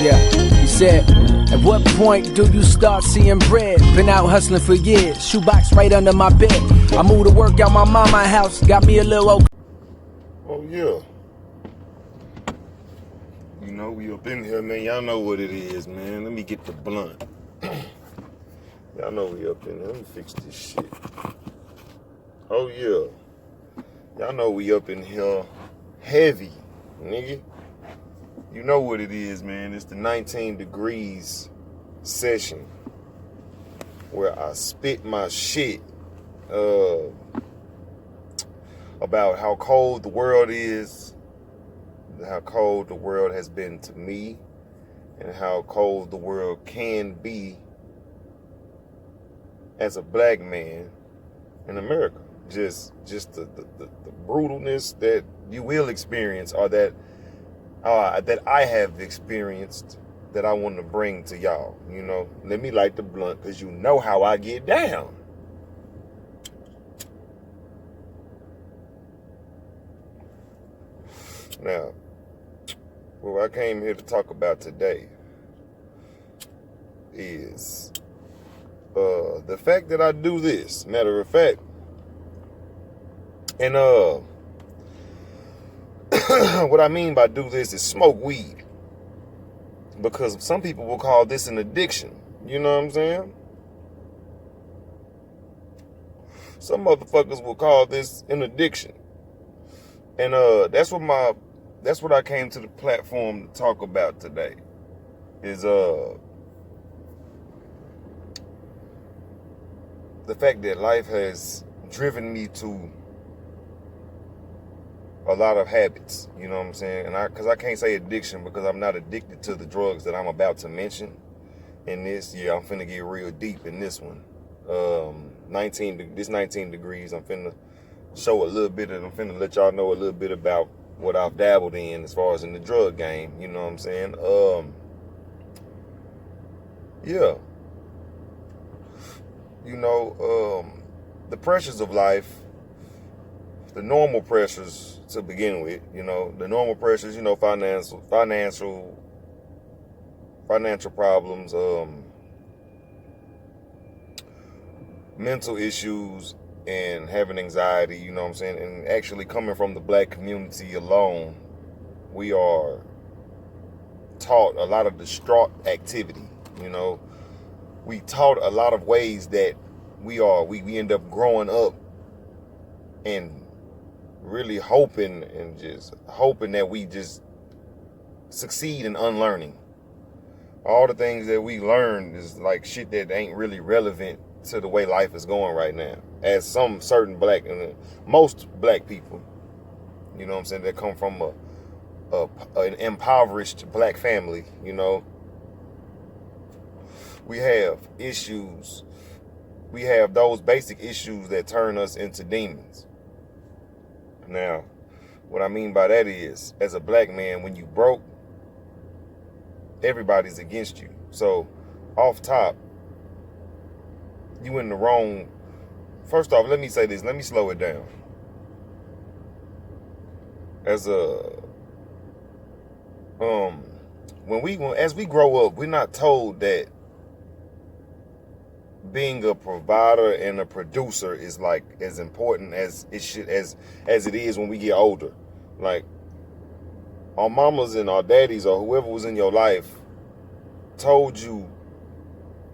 Yeah, he said, at what point do you start seeing bread? Been out hustling for years, shoebox right under my bed. I moved to work out my mama's house, got me a little old. Oh yeah. You know, we up in here, man. Y'all know what it is, man. Let me get the blunt. Y'all know we up in here. Let me fix this shit. Oh yeah. Y'all know we up in here heavy, nigga. You know what it is, man. It's the 19 degrees session where I spit my shit about how cold the world is, how cold the world has been to me, and how cold the world can be as a black man in America. Just the brutalness that you will experience, or that I have experienced, that I want to bring to y'all. You know, let me light the blunt, because you know how I get down. Now, what I came here to talk about today is the fact that I do this. Matter of fact, and what I mean by do this is smoke weed. Because some people will call this an addiction. You know what I'm saying? Some motherfuckers will call this an addiction. And that's what I came to the platform to talk about today. Is the fact that life has driven me to a lot of habits, you know what I'm saying? And because I can't say addiction, because I'm not addicted to the drugs that I'm about to mention in this. Yeah, I'm finna get real deep in this one. 19 degrees, I'm finna show a little bit, and I'm finna let y'all know a little bit about what I've dabbled in as far as in the drug game, you know what I'm saying? Yeah. You know, the pressures of life, the normal pressures to begin with, you know, the normal pressures, you know, financial problems, mental issues, and having anxiety, you know what I'm saying? And actually coming from the black community alone, we are taught a lot of distraught activity, you know. We taught a lot of ways that we end up growing up and really hoping that we just succeed in unlearning. All the things that we learned is like shit that ain't really relevant to the way life is going right now. As some certain most black people, you know what I'm saying, that come from an impoverished black family, you know, we have issues. We have those basic issues that turn us into demons. Now, what I mean by that is, as a black man, when you broke, everybody's against you. So, off top, you in the wrong. First off, let me say this. Let me slow it down. As we grow up, we're not told that being a provider and a producer is like as important as it is when we get older. Like, our mamas and our daddies or whoever was in your life told you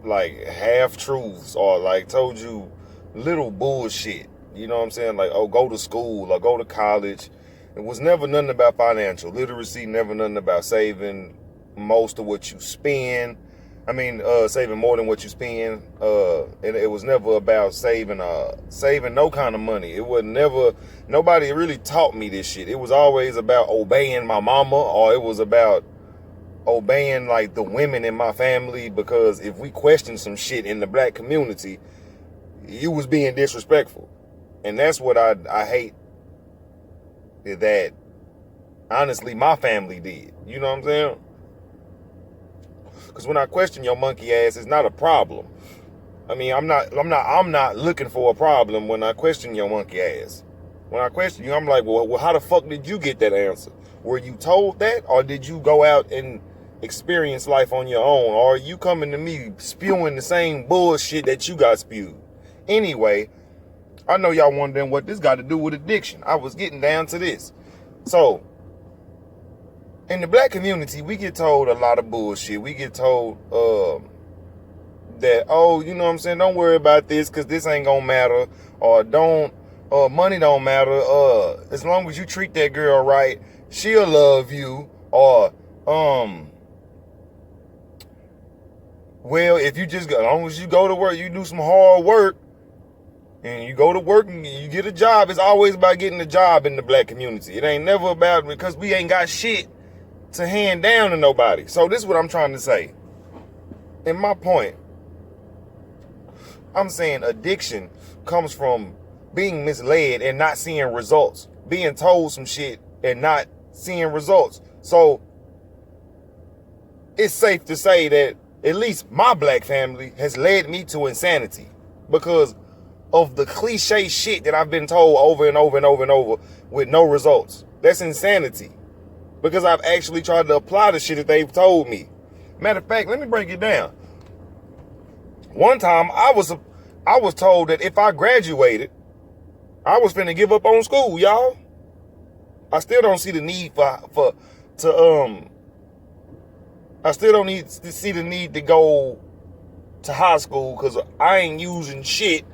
like half truths, or like told you little bullshit. You know what I'm saying? Like, oh, go to school or go to college. It was never nothing about financial literacy, never nothing about saving most of what you spend. I mean, saving more than what you spend. And it was never about saving no kind of money. It was never, nobody really taught me this shit. It was always about obeying my mama, or it was about obeying like the women in my family, because if we questioned some shit in the black community, you was being disrespectful. And that's what I hate that honestly my family did. You know what I'm saying? Because when I question your monkey ass, it's not a problem. I mean, I'm not looking for a problem when I question your monkey ass. When I question you, I'm like, well, how the fuck did you get that answer? Were you told that, or did you go out and experience life on your own, or are you coming to me spewing the same bullshit that you got spewed? Anyway, I know y'all wondering what this got to do with addiction. I was getting down to this. So, in the black community, we get told a lot of bullshit. We get told that, oh, you know what I'm saying, don't worry about this because this ain't gonna matter, or money don't matter, as long as you treat that girl right, she'll love you, or well, if you just, as long as you go to work, you do some hard work, and you go to work and you get a job. It's always about getting a job in the black community. It ain't never about, because we ain't got shit to hand down to nobody. So this is what I'm trying to say. And my point, I'm saying addiction comes from being misled and not seeing results. Being told some shit and not seeing results. So it's safe to say that at least my black family has led me to insanity because of the cliche shit that I've been told over and over and over and over with no results. That's insanity. Because I've actually tried to apply the shit that they've told me. Matter of fact, let me break it down. One time I was told that if I graduated, I was finna give up on school, y'all. I still don't see the need I still don't see the need to go to high school because I ain't using shit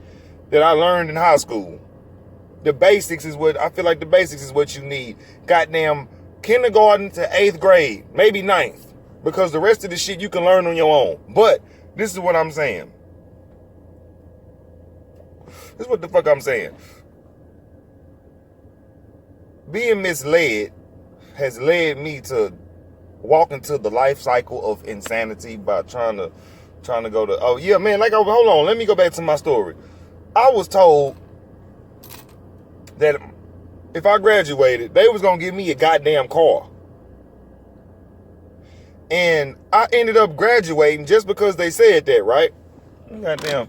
that I learned in high school. The basics is what, I feel like the basics is what you need. Goddamn kindergarten to 8th grade, maybe 9th. Because the rest of the shit you can learn on your own. But this is what I'm saying. This is what the fuck I'm saying. Being misled has led me to walk into the life cycle of insanity by trying to go to, oh yeah, man, like, hold on, let me go back to my story. I was told that if I graduated, they was gonna give me a goddamn car. And I ended up graduating just because they said that, right? Goddamn.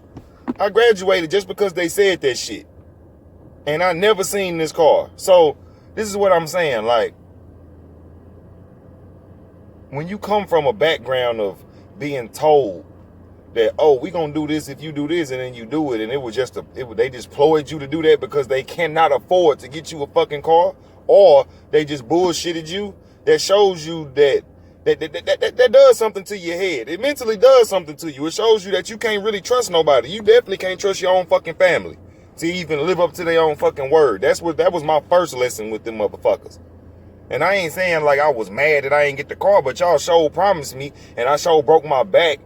I graduated just because they said that shit. And I never seen this car. So, this is what I'm saying, like, when you come from a background of being told that, oh, we gonna do this if you do this, and then you do it, and it was just they just ployed you to do that because they cannot afford to get you a fucking car, or they just bullshitted you, that shows you that does something to your head. It mentally does something to you. It shows you that you can't really trust nobody. You definitely can't trust your own fucking family to even live up to their own fucking word. That was my first lesson with them motherfuckers. And I ain't saying like I was mad that I ain't get the car, but y'all sure promised me, and I sure broke my back.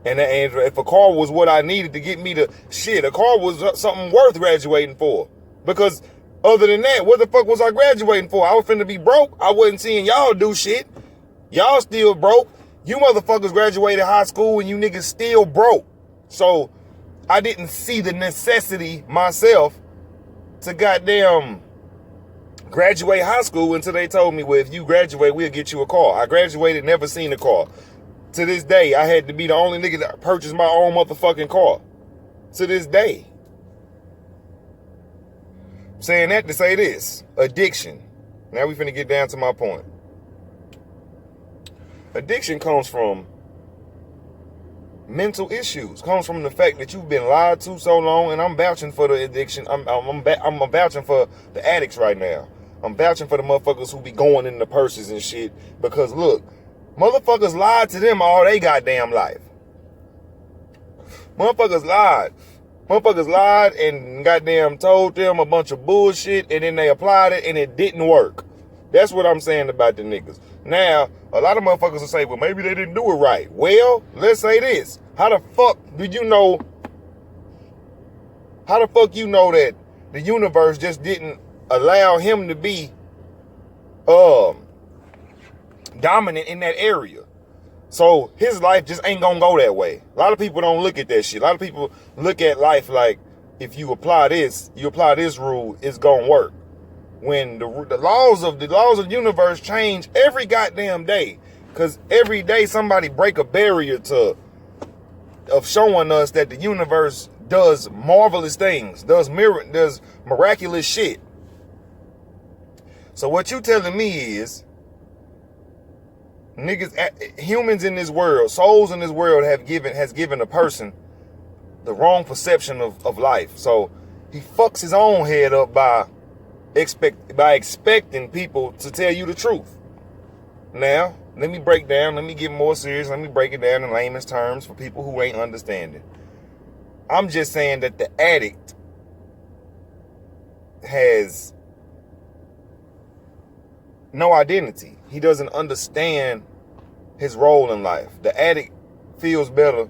And if a car was what I needed to get me to shit, a car was something worth graduating for. Because other than that, what the fuck was I graduating for? I was finna be broke. I wasn't seeing y'all do shit. Y'all still broke. You motherfuckers graduated high school and you niggas still broke. So I didn't see the necessity myself to goddamn graduate high school until they told me, well, if you graduate, we'll get you a car. I graduated, never seen a car. To this day, I had to be the only nigga that purchased my own motherfucking car. To this day. Saying that to say this. Addiction. Now we finna get down to my point. Addiction comes from mental issues. Comes from the fact that you've been lied to so long, and I'm vouching for the addiction. I'm vouching for the addicts right now. I'm vouching for the motherfuckers who be going in the purses and shit. Because look, motherfuckers lied to them all they goddamn life. Motherfuckers lied. Motherfuckers lied and goddamn told them a bunch of bullshit, and then they applied it and it didn't work. That's what I'm saying about the niggas. Now, a lot of motherfuckers will say, well, maybe they didn't do it right. Well, let's say this. How the fuck did you know? How the fuck you know that the universe just didn't allow him to be dominant in that area? So his life just ain't gonna go that way. A lot of people don't look at that shit. A lot of people look at life like, if you apply this rule, it's gonna work. When the laws of the universe change every goddamn day, because every day somebody break a barrier of showing us that the universe does marvelous things, does miraculous shit. So what you telling me is Humans in this world, souls in this world has given a person the wrong perception of life. So he fucks his own head up by expecting people to tell you the truth. Now, let me get more serious. Let me break it down in layman's terms for people who ain't understanding. I'm just saying that the addict has no identity. He doesn't understand his role in life. The addict feels better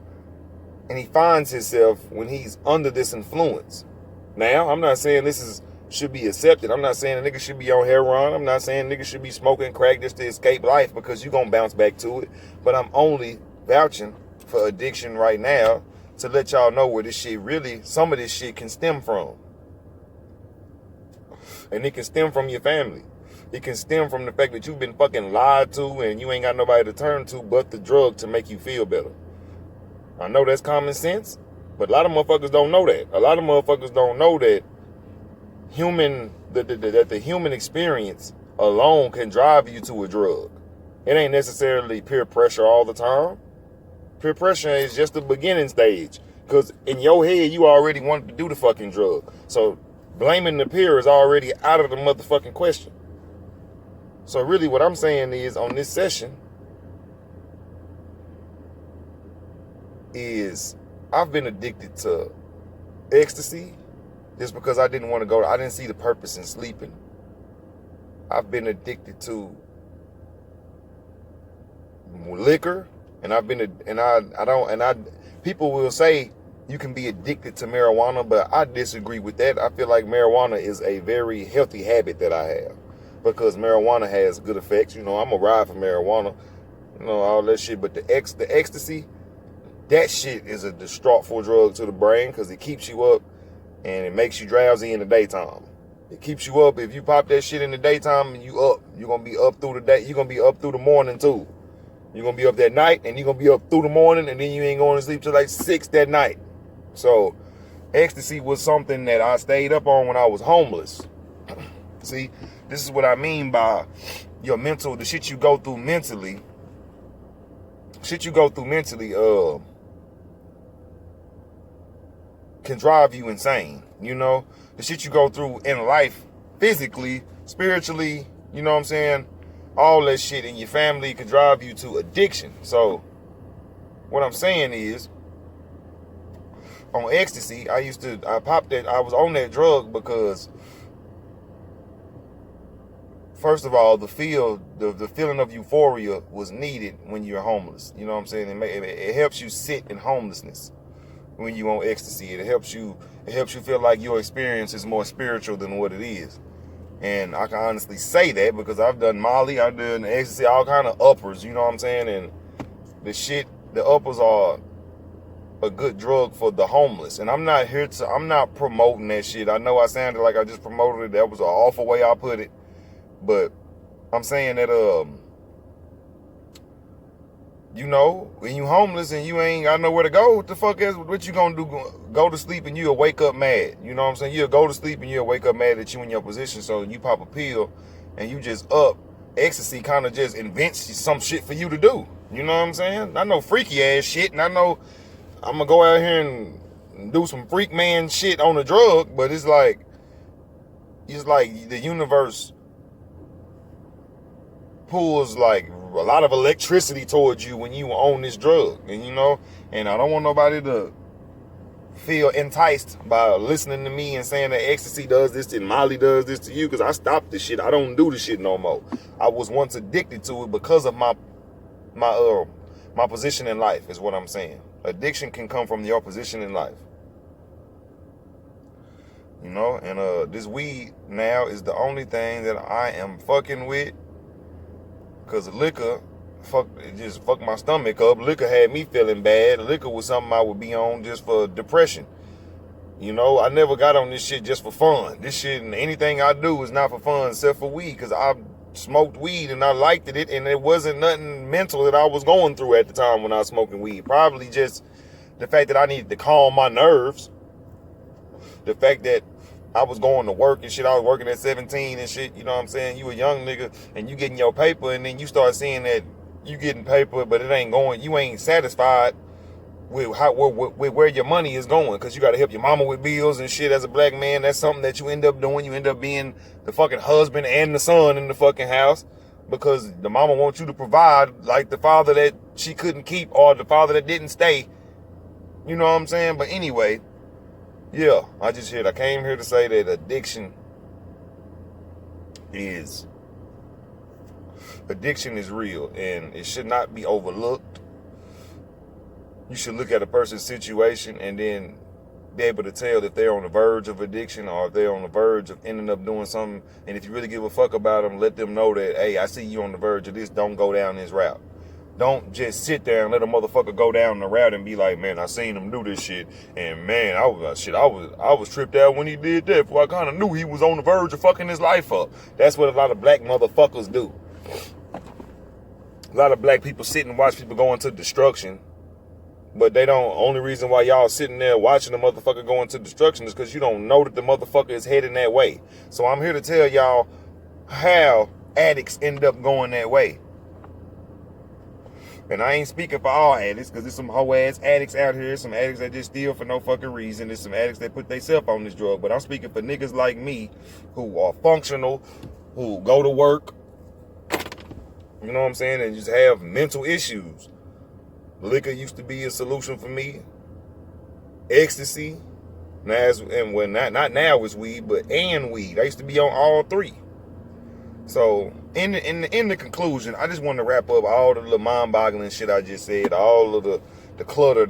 and he finds himself when he's under this influence. Now, I'm not saying should be accepted. I'm not saying a nigga should be on heroin. I'm not saying niggas should be smoking crack just to escape life, because you're going to bounce back to it. But I'm only vouching for addiction right now to let y'all know where some of this shit can stem from. And it can stem from your family. It can stem from the fact that you've been fucking lied to and you ain't got nobody to turn to but the drug to make you feel better. I know that's common sense, but a lot of motherfuckers don't know that. A lot of motherfuckers don't know that the human experience alone can drive you to a drug. It ain't necessarily peer pressure all the time. Peer pressure is just the beginning stage, because in your head you already wanted to do the fucking drug. So blaming the peer is already out of the motherfucking question. So really what I'm saying is, on this session, is I've been addicted to ecstasy just because I didn't want to I didn't see the purpose in sleeping. I've been addicted to liquor, and people will say you can be addicted to marijuana, but I disagree with that. I feel like marijuana is a very healthy habit that I have, because marijuana has good effects. I'm a ride for marijuana, all that shit. But the ecstasy, that shit is a distraughtful drug to the brain, because it keeps you up and it makes you drowsy in the daytime. It keeps you up. If you pop that shit in the daytime and you up, you're going to be up through the day. You're going to be up through the morning too. You're going to be up that night, and you're going to be up through the morning, and then you ain't going to sleep till like 6 that night. So ecstasy was something that I stayed up on when I was homeless. See, this is what I mean by your mental, the shit you go through mentally. Can drive you insane. The shit you go through in life, physically, spiritually, you know what I'm saying? All that shit in your family can drive you to addiction. So what I'm saying is, on ecstasy, I was on that drug because, first of all, the feeling of euphoria was needed when you're homeless. You know what I'm saying? It helps you sit in homelessness when you're on ecstasy. It helps you feel like your experience is more spiritual than what it is. And I can honestly say that because I've done Molly, I've done ecstasy, all kind of uppers, you know what I'm saying? And the uppers are a good drug for the homeless. And I'm not promoting that shit. I know I sounded like I just promoted it. That was an awful way I put it. But I'm saying that, when you homeless and you ain't got nowhere to go, what the fuck what you gonna do? Go to sleep and you'll wake up mad. You know what I'm saying? You'll go to sleep and you'll wake up mad that you in your position. So you pop a pill and you just up. Ecstasy kind of just invents some shit for you to do. You know what I'm saying? I know freaky ass shit, and I know I'm gonna go out here and do some freak man shit on a drug, but it's like the universe pulls like a lot of electricity towards you when you own this drug. And I don't want nobody to feel enticed by listening to me and saying that ecstasy does this and Molly does this to you, because I stopped this shit. I don't do this shit no more. I was once addicted to it because of my position in life, is what I'm saying. Addiction can come from your position in life. And this weed now is the only thing that I am fucking with, because liquor just fucked my stomach up. Liquor had me feeling bad. Liquor was something I would be on just for depression. I never got on this shit just for fun. This shit and anything I do is not for fun except for weed, because I smoked weed and I liked it, and it wasn't nothing mental that I was going through at the time when I was smoking weed. Probably just the fact that I needed to calm my nerves. The fact that I was going to work and shit. I was working at 17 and shit. You know what I'm saying? You a young nigga and you getting your paper, and then you start seeing that you getting paper, but it ain't going. You ain't satisfied with where your money is going, because you got to help your mama with bills and shit. As a black man, that's something that you end up doing. You end up being the fucking husband and the son in the fucking house, because the mama wants you to provide, like the father that she couldn't keep, or the father that didn't stay. You know what I'm saying? But anyway, yeah, I came here to say that addiction is real, and it should not be overlooked. You should look at a person's situation and then be able to tell if they're on the verge of addiction or if they're on the verge of ending up doing something. And if you really give a fuck about them, let them know that, hey, I see you on the verge of this. Don't go down this route. Don't just sit there and let a motherfucker go down the route and be like, man, I seen him do this shit, and man, I was tripped out when he did that. For I kind of knew he was on the verge of fucking his life up. That's what a lot of black motherfuckers do. A lot of black people sit and watch people go into destruction. But they don't. Only reason why y'all sitting there watching the motherfucker go into destruction is because you don't know that the motherfucker is heading that way. So I'm here to tell y'all how addicts end up going that way. And I ain't speaking for all addicts, because there's some hoe ass addicts out here. Some addicts that just steal for no fucking reason. There's some addicts that put themselves on this drug. But I'm speaking for niggas like me who are functional, who go to work, you know what I'm saying, and just have mental issues. Liquor used to be a solution for me. Ecstasy. Not now it's weed, but weed. I used to be on all three. So in the conclusion, I just want to wrap up all the little mind-boggling shit I just said, all of the clutter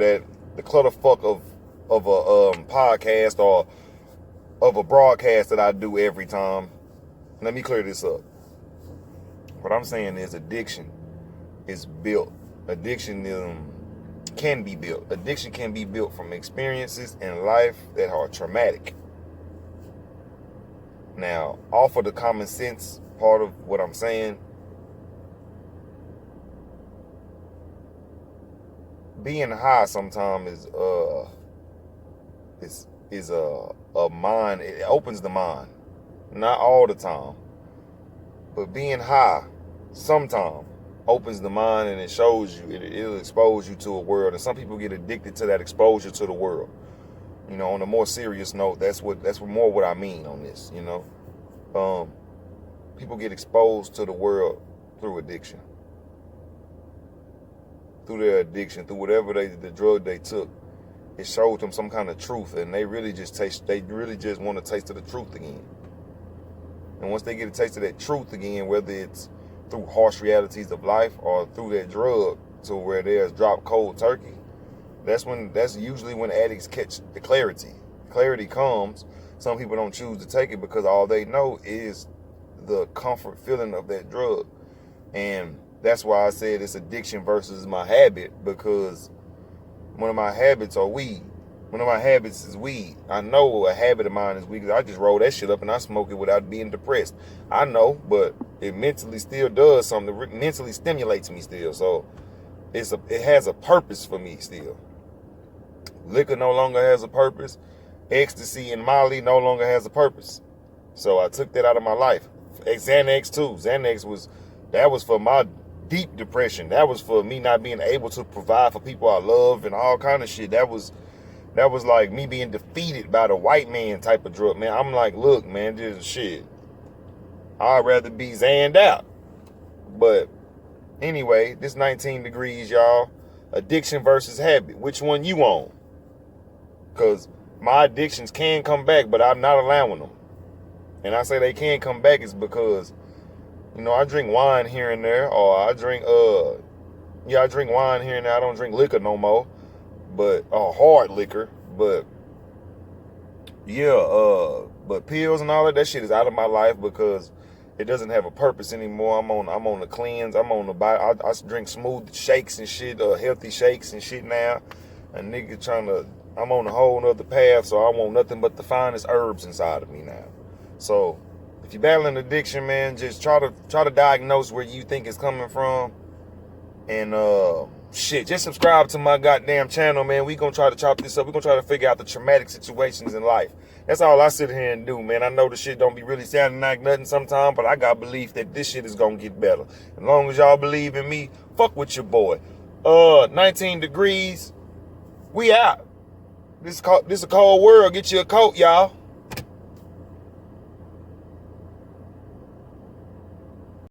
fuck of a podcast or of a broadcast that I do every time. Let me clear this up. What I'm saying is addiction is built. Addiction can be built. Addiction can be built from experiences in life that are traumatic. Now, off of the common sense part of what I'm saying, being high sometimes is a mind. It opens the mind, not all the time, but being high sometimes opens the mind, and it shows you, it'll expose you to a world. And some people get addicted to that exposure to the world. You know, on a more serious note, that's more what I mean on this, you know. People get exposed to the world through addiction. Through their addiction, through whatever the drug they took. It showed them some kind of truth, and they really just want a taste of the truth again. And once they get a taste of that truth again, whether it's through harsh realities of life or through that drug, to where there's dropped cold turkey, that's usually when addicts catch the clarity. Clarity comes. Some people don't choose to take it because all they know is the comfort feeling of that drug. And that's why I said it's addiction versus my habit, because one of my habits are weed. One of my habits is weed. I know a habit of mine is weed because I just roll that shit up and I smoke it without being depressed. I know, but it mentally still does something. It mentally stimulates me still. So it has a purpose for me still. Liquor no longer has a purpose. Ecstasy and Molly no longer has a purpose. So I took that out of my life. Xanax too. Xanax was for my deep depression. That was for me not being able to provide for people I love and all kind of shit. That was like me being defeated by the white man type of drug, man. I'm like, look, man, this shit. I'd rather be zanned out. But anyway, this 19 degrees, y'all. Addiction versus habit. Which one you on? Because my addictions can come back, but I'm not allowing them. And I say they can come back is because, you know, I drink wine here and there, or I drink wine here and there. I don't drink liquor no more. But hard liquor, but yeah, but pills and all that shit is out of my life because it doesn't have a purpose anymore. I'm on the cleanse. I'm on the I drink smooth shakes and shit, healthy shakes and shit now. A nigga I'm on a whole nother path, so I want nothing but the finest herbs inside of me now. So if you're battling addiction, man, just try to diagnose where you think it's coming from, and shit, just subscribe to my goddamn channel, man. We gonna try to chop this up. We gonna try to figure out the traumatic situations in life. That's all I sit here and do, man. I know the shit don't be really sounding like nothing sometimes, but I got belief that this shit is gonna get better. As long as y'all believe in me, fuck with your boy. 19 degrees. We out. This a cold world. Get you a coat, y'all.